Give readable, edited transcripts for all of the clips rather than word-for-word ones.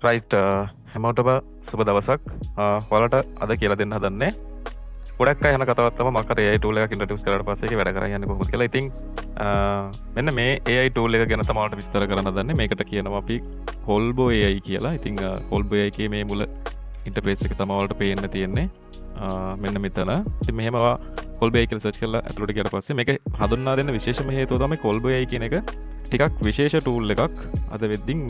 Right හැමෝටම සුබ දවසක්. ඔයාලට අද කියලා දෙන්න හදන්නේ ගොඩක් අය යන කතාවක් තමයි මම AI tool එකක් ඉන්ට්‍රොඩියුස් කරලා පස්සේ ඒක වැඩ කරන් යන්නේ කොහොමද කියලා. ඉතින් මෙන්න මේ AI tool එක ගැන තමයි ඔයාලට විස්තර කරන්න හදන්නේ. මේකට කියනවා අපි Colbo AI කියලා. ඉතින් Colbo AI කේ මේ මුල ඉන්ටර්ෆේස් එක තමයි ඔයාලට පේන්න තියෙන්නේ. මෙන්න මෙතන. ඉතින් මෙහෙම Colbo AI කියලා සර්ච් කරලා ඇතුළට ගියාට පස්සේ මේක හඳුන්වා දෙන්න විශේෂම හේතුව තමයි Colbo AI කියන එක ටිකක් විශේෂ ටූල් එකක්. අද වෙද්දින්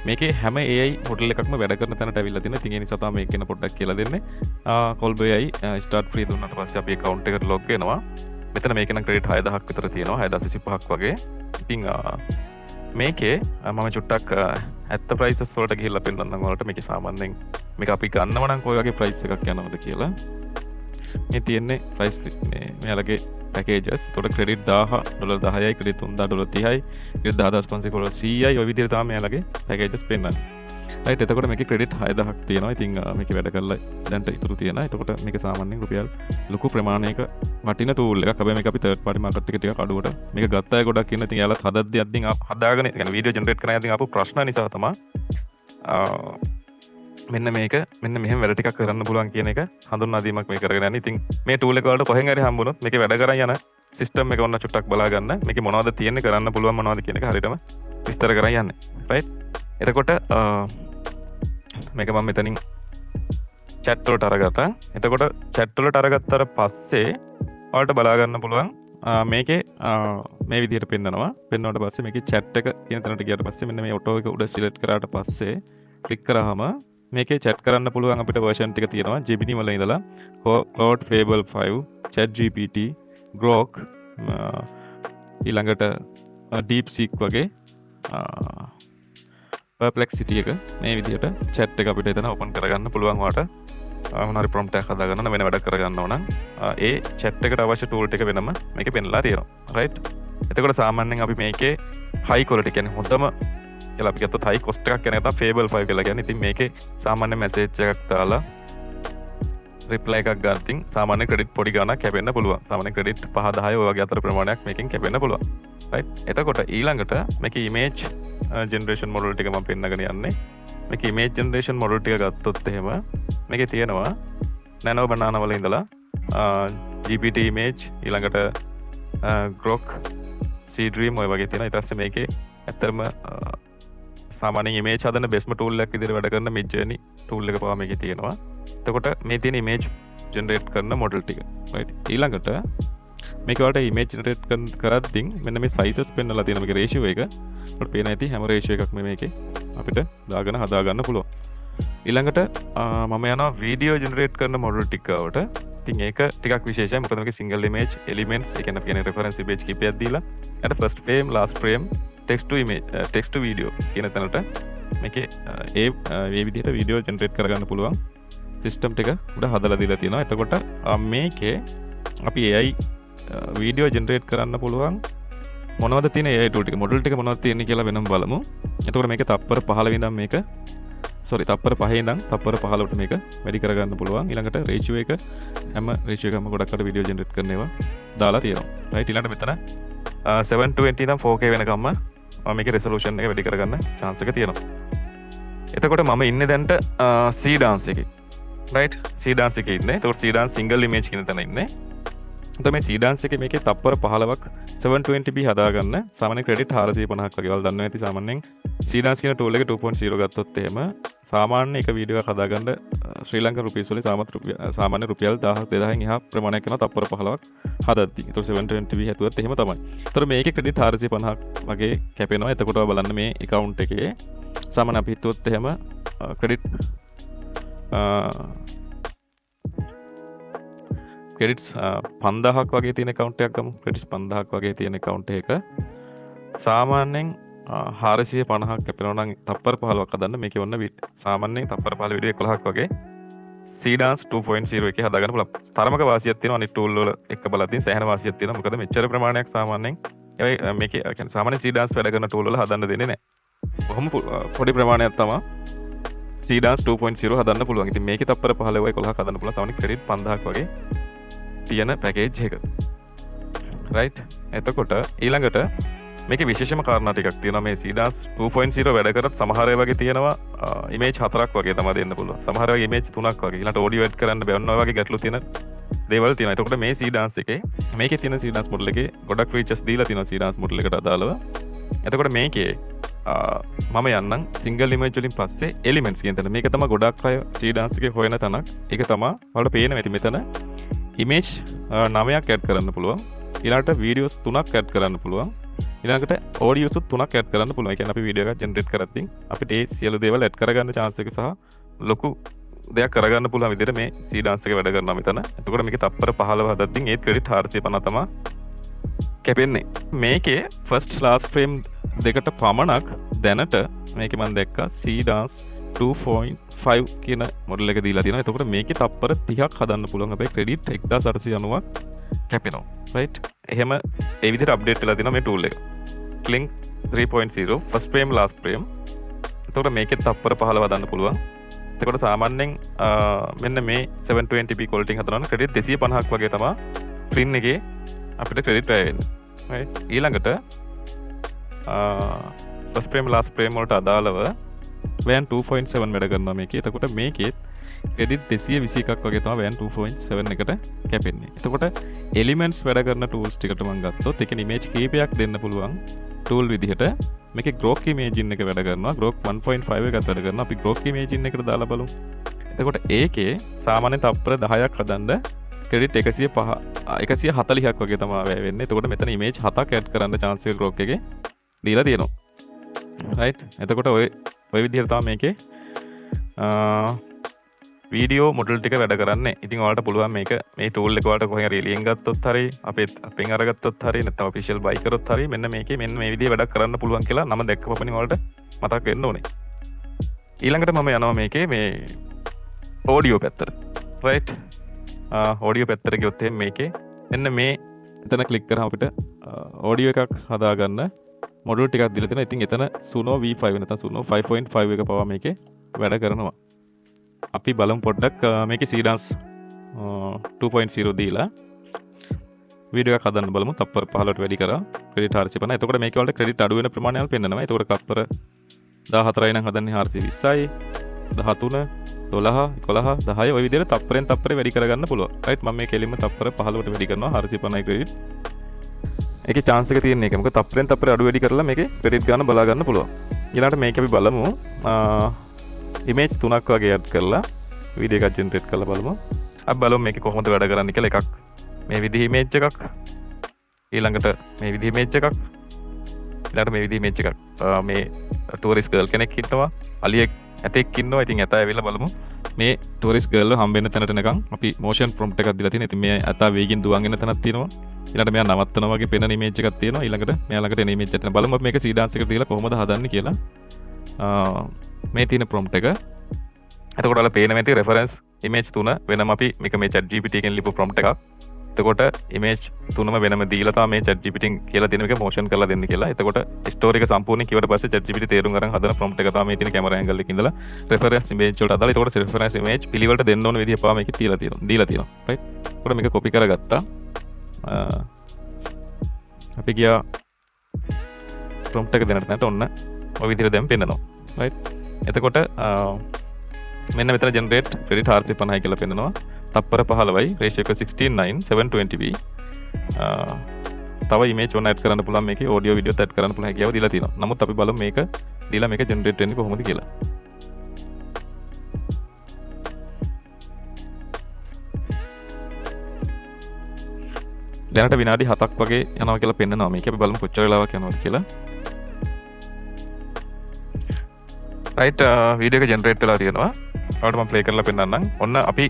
මේකේ හැම AI මොඩල් එකක්ම වැඩ කරන තැනට ඇවිල්ලා තියෙනවා. ඉතින් ඒ නිසා තමයි මේක ගැන පොඩ්ඩක් කියලා දෙන්නේ. Colbo AI start free දුන්නාට පස්සේ අපි account එකට log වෙනවා. මෙතන මේක නම් credit 6000ක් විතර තියෙනවා. 6025ක් වගේ. ඉතින් මේකේ මම චුට්ටක් ඇත්ත prices වලට ගිහිල්ලා පෙන්නන්නම් ඔයාලට. මේකේ සාමාන්‍යයෙන් මේක අපි ගන්නව නම් කොයි වගේ price එකක් යනවද කියලා. මේ තියෙන්නේ price list මෙයාලගේ packages. එතකොට credit 1000 $10යි, credit 3000 $30යි, credit 10500 $100යි. ඔය විදිහට තමයි මෙයාලගේ packages පෙන්නන්නේ. right එතකොට මේකේ credit 6000ක් තියෙනවා. ඉතින් මේක වැඩ කරලා දැන්ට ඉතුරු තියෙනවා. එතකොට මේක සාමාන්‍යයෙන් රුපියල් ලොකු ප්‍රමාණයක වටින tool එකක්. හැබැයි මේක අපි third party market එකේ ටිකක් අඩුවට මේක ගත්ත අය ගොඩක් ඉන්න. ඉතින් එයාලත් හදද්දී අද්දින් හදාගෙන يعني video generate කරන අයදින් ආපු ප්‍රශ්න නිසා තමයි මෙන්න මේක මෙන්න මෙහෙම වැඩ ටිකක් කරන්න පුළුවන් කියන එක හඳුන්වා දීමක් මේ කරගෙන යන්නේ. ඉතින් මේ tool එක වලට කොහෙන් හරි හම්බුනොත් මේකේ වැඩ කරන් යන system එක ඔන්න චුට්ටක් බලා ගන්න. මේකේ මොනවද තියෙන්නේ, කරන්න පුළුවන් මොනවද කියන එක හරියටම විස්තර කරන් යන්නේ. right එතකොට මේක මම මෙතනින් chat වලට අරගත්තා. එතකොට chat වලට අරගත්තාට පස්සේ ඔයාලට බලා ගන්න පුළුවන් මේකේ මේ විදිහට පෙන්නනවා. පෙන්වුවාට පස්සේ මේකේ chat එක කියන තැනට ගියාට පස්සේ මෙන්න මේ auto එක උඩ select කරාට පස්සේ click කරාම මේකේ chat කරන්න පුළුවන් අපිට version ටික තියෙනවා. Gemini වල ඉඳලා Claude Fable 5, ChatGPT, Grok, ඊළඟට DeepSeek වගේ Perplexity එක මේ විදිහට chat එක අපිට එතන open කරගන්න පුළුවන්. වාට මොනවාරි prompt එකක් හදාගන්න වෙන වැඩක් කරගන්න ඕන ඒ chat එකට අවශ්‍ය tool ටික වෙනම මේකේ පෙන්නලා තියෙනවා. right එතකොට සාමාන්‍යයෙන් අපි මේකේ high quality කියන්නේ හොඳම කියලා අපි ගත්තොත් high cost එකක් කියන එක තමයි Fable 5 කියලා කියන්නේ. ඉතින් මේකේ සාමාන්‍ය message එකක් දාලා reply එකක් ගන්න සාමාන්‍ය credit පොඩි ගාණක් කැපෙන්න පුළුවන්. සාමාන්‍ය credit 5 10 ඔය වගේ අතර ප්‍රමාණයක් මේකෙන් කැපෙන්න පුළුවන්. right එතකොට ඊළඟට මේකේ image generation model ටික මම පෙන්නගෙන යන්නේ. මේකේ image generation model ටික ගත්තොත් එහෙම මේකේ තියෙනවා nano banana වල ඉඳලා GPT image, ඊළඟට Grok, Seedream ඔය වගේ තියෙනවා. ඊට පස්සේ මේකේ ඇත්තටම සාමාන්‍ය image හදන best tool එකක් විදිහට වැඩ කරන Midjourney tool එක පවා මේකේ තියෙනවා. එතකොට මේ තියෙන image generate කරන model ටික. right ඊළඟට මේක වලට image generate කරද්දී මෙන්න මේ sizes පෙන්නලා තියෙන මේකේ ratio එක. අපිට පේන ඇති හැම ratio එකක්ම මේකේ අපිට දාගෙන හදා ගන්න පුළුවන්. ඊළඟට මම යනවා video generate කරන model ටිකවට. ඉතින් ඒක ටිකක් විශේෂයි. මොකද මේකේ single image elements ඒ කියන්නේ අපි කියන්නේ reference image කීපයක් දීලා ඊට first frame, last frame, text to image, text to video කියන තැනට මේකේ මේ විදිහට video generate කරගන්න පුළුවන් system ටික උඩ හදලා දීලා තියෙනවා. එතකොට මේකේ අපි AI video generate කරන්න පුළුවන් මොනවද තියෙන AI tool ටික model ටික මොනවද තියෙන්නේ කියලා වෙනම බලමු. එතකොට මේක තප්පර 15 ඉඳන් මේක තප්පර 5 ඉඳන් තප්පර 15ට මේක වැඩි කරගන්න පුළුවන්. ඊළඟට ratio එක හැම ratio එකම ගොඩක් අර video generate කරන ඒවා දාලා තියෙනවා. right ඊළඟට මෙතන 720 ඉඳන් 4K වෙනකම්ම මේකේ resolution එක වැඩි කරගන්න chance එක තියෙනවා. එතකොට මම ඉන්නේ දැන්ට C dance එකේ. right C dance එකේ ඉන්නේ. එතකොට C dance single image කියන තැන ඉන්නේ. එතකොට මේ C dance එකේ මේකේ තප්පර 15ක් 720p හදාගන්න සාමාන්‍ය credit 450ක් වගේ වල දන්නවා ඇති. සාමාන්‍යයෙන් C dance කියන tool එක 2.0 ගත්තොත් එහෙම සාමාන්‍ය එක වීඩියෝ එකක් හදාගන්න ශ්‍රී ලංකා රුපීස් වලින් සාමාන්‍ය රුපියල් 1000 2000න් එහා ප්‍රමාණයක් කරන තප්පර 15ක් හදද්දී. එතකොට 720p හැදුවත් එහෙම තමයි. එතකොට මේකේ credit 450ක් වගේ කැපෙනවා. එතකොට බලන්න මේ account එකේ සාමාන්‍ය අපි හිතුවොත් එහෙම credit credits 5000ක් වගේ තියෙන account එකක් ගමු. credits 5000ක් වගේ තියෙන account එක සාමාන්‍යයෙන් 450ක් කැපෙනවා නම් තප්පර 15ක් හදන්න මේකේ වන්න සාමාන්‍යයෙන් තප්පර 15 වීඩියෝ 11ක් වගේ C dance 2.0 එකේ හදාගන්න පුළුවන්. තරමක වාසියක් තියෙනවා අනිත් tool වල එක්ක බලද්දී සෑහෙන වාසියක් තියෙනවා. මොකද මෙච්චර ප්‍රමාණයක් සාමාන්‍යයෙන් ඒ මේකේ කියන්නේ සාමාන්‍ය C dance වැඩ කරන tool වල හදන්න දෙන්නේ නැහැ. කොහොම පොඩි ප්‍රමාණයක් තමයි C dance 2.0 හදන්න පුළුවන්. ඉතින් මේකේ තප්පර 15යි 11ක් හදන්න පුළුවන්. සාමාන්‍ය credit 5000ක් වගේ තියෙන package එක. right එතකොට ඊළඟට මේකේ විශේෂම කාරණා ටිකක් තියෙනවා. මේ CDAS 2.0 වැඩ කරත් සමහර ඒවා වගේ තියෙනවා ඉමේජ් 4ක් වගේ තමයි දෙන්න පුළුවන්. සමහර ඒවා ඉමේජ් 3ක් වගේ. ඊළඟට ඔඩියෝ එඩ් කරන්න බැහැ. ඔන්න ඔය වගේ ගැටලු තියෙන දේවල් තියෙනවා. එතකොට මේ CDAS එකේ මේකේ තියෙන CDAS මොඩල් එකේ ගොඩක් ෆීචර්ස් දීලා තියෙනවා CDAS මොඩල් එකට අදාළව. එතකොට මේකේ මම යන්නම් සිංගල් ඉමේජ් වලින් පස්සේ එලිමන්ට්ස් කියන තැන. මේක තමයි ගොඩක් අය CDAS එකේ හොයන තැනක්. ඒක තමයි ඔයාලට පේන ඇති මෙතන ඉමේජ් 9ක් ඇඩ් කරන්න පුළුවන්. ඊළඟට වීඩියෝස් 3ක් ඇඩ් කරන්න පුළුවන්. ඊළඟට ඔඩියෝස් 3ක් ඇඩ් කරන්න පුළුවන්. ඒ කියන්නේ අපි වීඩියෝ එකක් ජෙනරේට් කරද්දී අපිට ඒ සියලු දේවල් ඇඩ් කරගන්න chance එක සහ ලොකු දෙයක් කරගන්න පුළුවන් විදිහට මේ CDAS එක වැඩ කරනවා මෙතන. එතකොට මේකේ තප්පර 15 හදද්දී ඒත් ක්‍රෙඩිට් 450 තමයි කැපෙන්නේ. මේකේ ෆස්ට් ලාස්ට් ෆ්‍රේම් දෙකට පමණක් දැනට මේකේ මම දැක්කා CDAS 2.5 කියන මොඩල් එක දීලා තියෙනවා. එතකොට මේකේ තප්පර 30ක් හදන්න පුළුවන්. හැබැයි ක්‍රෙඩිට් 1890ක් කැපෙනවා. රයිට්. එහෙම ඒ විදිහට අප්ඩේට් වෙලා තියෙනවා මේ tool එක. Clink 3.0 first frame last frame. එතකොට මේකේ තප්පර 15 හදන්න පුළුවන්. එතකොට සාමාන්‍යයෙන් මෙන්න මේ 720p quality එක හදනවා නම් ක්‍රෙඩිට් 250ක් වගේ තමයි print එකේ අපිට ක්‍රෙඩිට් වැය වෙන්නේ. රයිට්. ඊළඟට first frame last frame වලට අදාළව WAN 2.7 වැඩ කරනවා මේකේ. එතකොට මේකේ ක්‍රෙඩිට් 221ක් වගේ තමයි WAN 2.7 එකට කැපෙන්නේ. එතකොට එලිමන්ට්ස් වැඩ කරන tools ටිකට මම ගත්තොත් ඒකේ ඉමේජ් කීපයක් දෙන්න පුළුවන් tool විදිහට. මේකේ grok imaging එක වැඩ කරනවා. grok 1.5 එකත් වැඩ කරනවා. අපි grok imaging එකට දාලා බලමු. එතකොට ඒකේ සාමාන්‍ය තප්පර 10ක් හදන්න ක්‍රෙඩිට් 140ක් වගේ තමයි වැය වෙන්නේ. එතකොට මෙතන ඉමේජ් 7ක් ඇඩ් කරන්න chance එක grok එකේ දීලා තියෙනවා. රයිට්. එතකොට ඔය විදිහට තමයි මේකේ වීඩියෝ මොඩල් ටික වැඩ කරන්නේ. ඉතින් ඔයාලට පුළුවන් මේක මේ tool එක ඔයාලට කොහෙන් හරි එළියෙන් ගත්තොත් හරි අපෙන් අරගත්තොත් හරි නැත්නම් official buy කරොත් හරි මෙන්න මේකේ මෙන්න මේ විදිහේ වැඩක් කරන්න පුළුවන් කියලා නම දැක්ක පමණින් ඔයාලට මතක් වෙන්න ඕනේ. ඊළඟට මම යනවා මේකේ මේ ඔඩියෝ පැත්තට. රයිට්. ඔඩියෝ පැත්තට ගියොත් එහෙනම් මේකේ මෙන්න මේ එතන ක්ලික් කරාම අපිට ඔඩියෝ එකක් හදාගන්න මොඩල් ටිකක් දීලා තියෙනවා. ඉතින් එතන Suno V5 නැත්නම් Suno 5.5 එක පවා මේකේ වැඩ කරනවා. අපි බලමු පොඩ්ඩක් මේකේ CDAS 2.0 දීලා වීඩියෝ එකක් හදන්න බලමු. තප්පර 15ට වැඩි කරා ක්‍රෙඩිට් 450. එතකොට මේකේ වලට ක්‍රෙඩිට් අඩු වෙන ප්‍රමාණයල් පෙන්නනවා. එතකොට තප්පර 14යි නම් හදන්නේ 420යි 13 12 11 10 ඔය විදිහට තප්පරෙන් තප්පරේ වැඩි කරගන්න පුළුවන්. රයිට්. මම මේ කෙලින්ම තප්පර 15ට වැඩි කරනවා 450යි ක්‍රෙඩිට්. ඒකේ chance එක තියෙන එක. මොකද තප්පරෙන් තප්පරේ අඩු වැඩි කරලා මේකේ ක්‍රෙඩිට් ගන්න බලා ගන්න පුළුවන්. ඊළඟට මේක අපි බලමු ඉමේජ් 3ක් වගේ ඇඩ් කරලා වීඩියෝ එකක් ජෙනරේට් කරලා බලමු. අපි බලමු මේක කොහොමද වැඩ කරන්නේ කියලා. එකක් මේ විදිහේ ඉමේජ් එකක්. ඊළඟට මේ විදිහේ ඉමේජ් එකක්. ඊළඟට මේ විදිහේ ඉමේජ් එකක්. මේ ටූරිස්ට් ගර්ල් කෙනෙක් ඉන්නවා. අලියෙක් ඇතෙක් ඉන්නවා. ඉතින් ඇතා ඇවිල්ලා බලමු. මේ ටූරිස්ට් ගර්ල්ව හම්බ වෙන තැනට එනකන් අපි motion prompt එකක් දීලා තියෙනවා. ඉතින් මේ ඇතා වේගින් දුවන් එන තැනක් තියෙනවා. ඊළඟට මෙයා නවත්තනවා වගේ පෙනෙන ඉමේජ් එකක් තියෙනවා. ඊළඟට මෙයා ළඟට එන ඉමේජ් එකක් තියෙනවා. බලමු අපි මේක CDAS එකට දීලා කොහොමද හදන්නේ කියලා. මේ තියෙන prompt එක. එතකොට ඔයාලා පේන මේ තියෙන reference image 3 වෙනම අපි මේක මේ ChatGPT එකෙන් ලියපු prompt එකක්. එතකොට image 3ම වෙනම දීලා තමයි මේ ChatGPT කියලා තියෙන එක motion කරලා දෙන්න කියලා. එතකොට story එක සම්පූර්ණයෙන් කිව්වට පස්සේ ChatGPT තේරුම් අරන් හදන prompt එක තමයි මේ තියෙන camera angle එකකින් ඉඳලා reference image වලට අදාළ. එතකොට reference image පිළිවෙලට දෙන්න ඕන විදිහ පාව මේකේ දීලා තියෙනවා. right. එතකොට මේක copy කරගත්තා. අපි ගියා prompt එක දෙන්නට නැත්නම් ඔන්න ඔය විදිහට දැන් පෙන්නනවා. right. එතකොට මෙන්න මෙතන generate credit 450 කියලා පෙන්නනවා. තප්පර 15යි ratio එක 16:9 720p. තව image one add කරන්න පුළුවන් මේකේ audio video add කරන්න පුළුවන් හැකියාව දීලා තියෙනවා. නමුත් අපි බලමු මේක දීලා මේක generate වෙන්නේ කොහොමද කියලා. දැනට විනාඩි 7ක් වගේ යනවා කියලා පෙන්නනවා මේක. අපි බලමු කොච්චර වෙලාවක් යනවද කියලා. රයිට්. වීඩියෝ එක ජෙනරේට් වෙලා තියෙනවා. ඔයාලට මම ප්ලේ කරලා පෙන්නන්නම්. ඔන්න අපි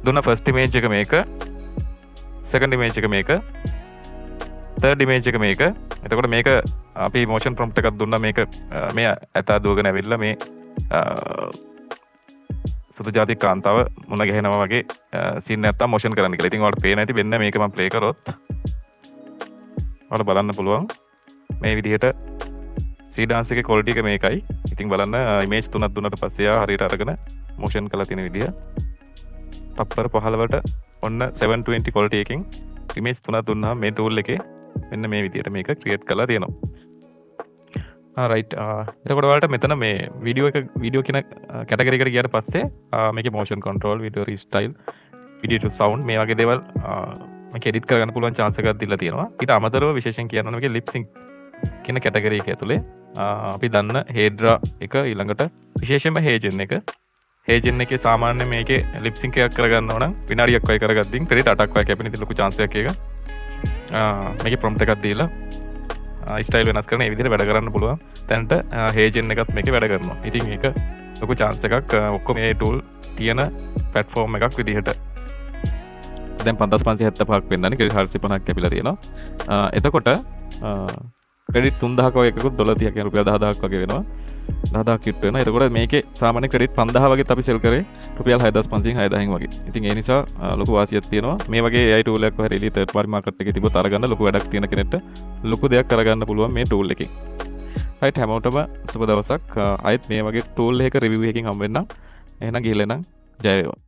දුන්න ෆස්ට් ඉමේජ් එක මේක. සෙකන්ඩ් ඉමේජ් එක මේක. තර්ඩ් ඉමේජ් එක මේක. එතකොට මේක අපි motion prompt එකක් දුන්නා මේක මේ ඇතා දුවගෙන ඇවිල්ලා මේ සුදු ජාතික කාන්තාව මුණ ගැහෙනවා වගේ සීන් නැත්තම් motion කරන්න කියලා. ඉතින් ඔයාලට පේන ඇති වෙන්න මේක මම ප්ලේ කරොත් ඔයාලට බලන්න පුළුවන් මේ විදිහට CDAS එකේ quality එක මේකයි. ඉතින් බලන්න image 3ක් දුන්නට පස්සේ ආ හරියට අරගෙන motion කරලා තියෙන විදිය. තප්පර 15ට ඔන්න 720 quality එකකින් image 3ක් දුන්නාම මේ tool එකේ මෙන්න මේ විදිහට මේක create කරලා තියෙනවා. රයිට් එතකොට ඔයාලට මෙතන මේ වීඩියෝ කියන කැටගරි එකට ගියාට පස්සේ මේකේ motion control video restyle video to sound මේ වගේ දේවල් මේක edit කරගන්න පුළුවන් chance එකක් දීලා තියෙනවා. ඊට අමතරව විශේෂයෙන් කියනවා මේකේ lip sync කියන කැටගරි එක ඇතුලේ අපි දන්න Hedra එක ඊළඟට විශේෂයෙන්ම Heijin එක Heijin එකේ සාමාන්‍ය මේකේ lip sync එකක් කරගන්න ඕන නම් විනාඩියක් වගේ කරගද්දී credit 8ක් වගේ කැපෙන ඉතින් ලොකු chance එකක් ඒක. මේකේ prompt එකක් දීලා ස්ටයිල් වෙනස් කරන ඒ විදිහට වැඩ කරන්න පුළුවන්. දැනට Heijin එකත් මේකේ වැඩ කරනවා. ඉතින් ඒක ලොකු chance එකක් ඔක්කොම මේ tool තියෙන platform එකක් විදිහට. දැන් 5575ක් වෙනදානේ ක්‍රෙඩිට් 450ක් කැපිලා තියෙනවා. එතකොට ක්‍රෙඩිට් 3000ක වගේ එකකුත් $30 කියන රුපියල් 10000ක් වගේ වෙනවා. 10000ක් කිට් වෙනවා. එතකොට මේකේ සාමාන්‍ය ක්‍රෙඩිට් 5000 වගේත් අපි සෙල් කරේ රුපියල් 6500 6000න් වගේ. ඉතින් ඒ නිසා ලොකු වාසියක් තියෙනවා. මේ වගේ AI tool එකක් හරි third party market එකේ තිබුත් අරගන්න ලොකු වැඩක් තියෙන කෙනෙක්ට ලොකු දෙයක් කරගන්න පුළුවන් මේ tool එකෙන්. right හැමෝටම සුබ දවසක්. ආයෙත් මේ වගේ tool එකක review එකකින් හම්බ වෙන්නම්. එහෙනම් ගිහලා නම් ජය වේවා.